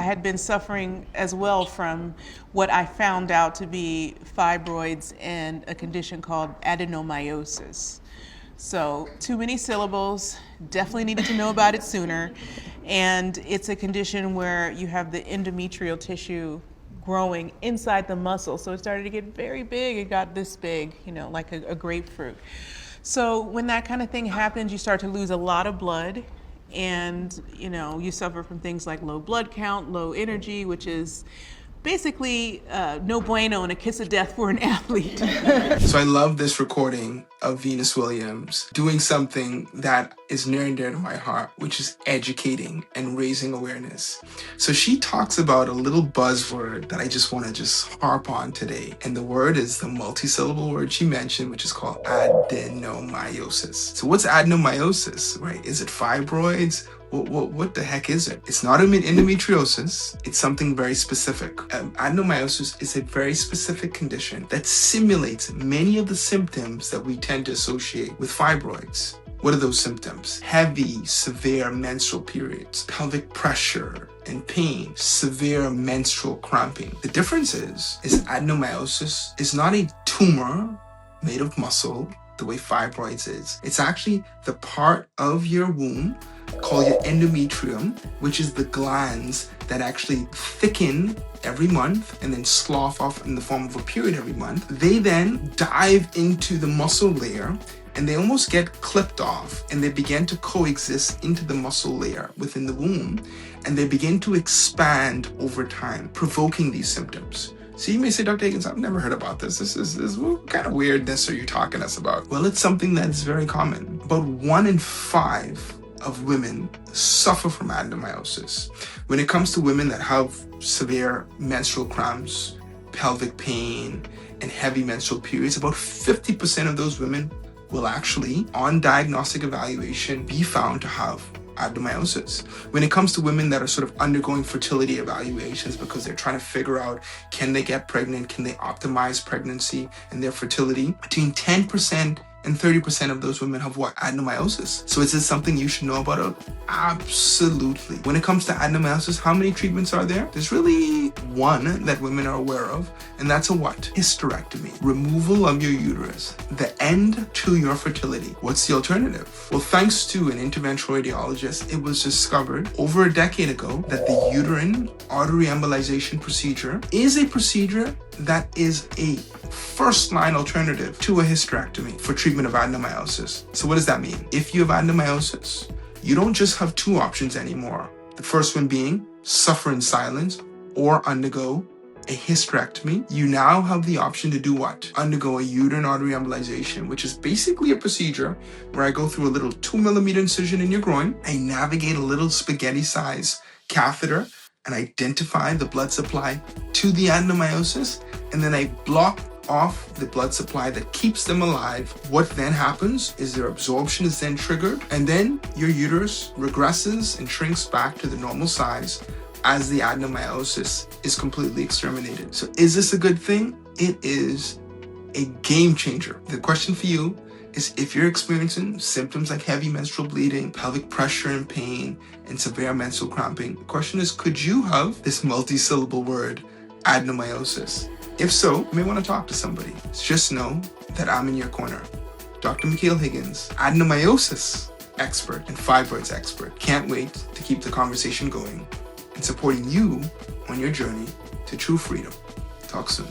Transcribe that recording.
I had been suffering as well from what I found out to be fibroids and a condition called adenomyosis. So, too many syllables, definitely needed to know about it sooner. And it's a condition where you have the endometrial tissue growing inside the muscle. So it started to get very big. It got this big, like a grapefruit. So when that kind of thing happens, you start to lose a lot of blood, and you suffer from things like low blood count, low energy, which is basically no bueno and a kiss of death for an athlete. So I love this recording of Venus Williams doing something that is near and dear to my heart, which is educating and raising awareness. So she talks about a little buzzword that I just want to harp on today. And the word is the multi-syllable word she mentioned, which is called adenomyosis. So what's adenomyosis, right? Is it fibroids? What the heck is it? It's not endometriosis. It's something very specific. Adenomyosis is a very specific condition that simulates many of the symptoms that we tend to associate with fibroids. What are those symptoms? Heavy, severe menstrual periods, pelvic pressure and pain, severe menstrual cramping. The difference is adenomyosis is not a tumor made of muscle the way fibroids is. It's actually the part of your womb called your endometrium, which is the glands that actually thicken every month and then slough off in the form of a period every month. They then dive into the muscle layer and they almost get clipped off, and they begin to coexist into the muscle layer within the womb, and they begin to expand over time, provoking these symptoms. So you may say, Dr. Higgins, I've never heard about this. This is what kind of weirdness are you talking to us about? Well, it's something that's very common. About 1 in 5 of women suffer from adenomyosis. When it comes to women that have severe menstrual cramps, pelvic pain, and heavy menstrual periods, about 50% of those women will actually, on diagnostic evaluation, be found to have adenomyosis. When it comes to women that are sort of undergoing fertility evaluations because they're trying to figure out, can they get pregnant, can they optimize pregnancy and their fertility, between 10% and 30% of those women have what? Adenomyosis. So is this something you should know about? Absolutely. When it comes to adenomyosis, how many treatments are there? There's really one that women are aware of, and that's a what? Hysterectomy. Removal of your uterus. The end to your fertility. What's the alternative? Well, thanks to an interventional radiologist, it was discovered over a decade ago that the uterine artery embolization procedure is a procedure that is a first-line alternative to a hysterectomy for treatment of adenomyosis. So what does that mean? If you have adenomyosis, you don't just have 2 options anymore. The first one being suffer in silence or undergo a hysterectomy. You now have the option to do what? Undergo a uterine artery embolization, which is basically a procedure where I go through a little 2mm incision in your groin. I navigate a little spaghetti-sized catheter and identify the blood supply to the adenomyosis, and then I block off the blood supply that keeps them alive. What then happens is their absorption is then triggered, and then your uterus regresses and shrinks back to the normal size as the adenomyosis is completely exterminated. So is this a good thing? It is a game changer. The question for you is, if you're experiencing symptoms like heavy menstrual bleeding, pelvic pressure and pain, and severe menstrual cramping, the question is, could you have this multi-syllable word, adenomyosis? If so, you may want to talk to somebody. Just know that I'm in your corner. Dr. Mikhail Higgins, adenomyosis expert and fibroids expert. Can't wait to keep the conversation going and supporting you on your journey to true freedom. Talk soon.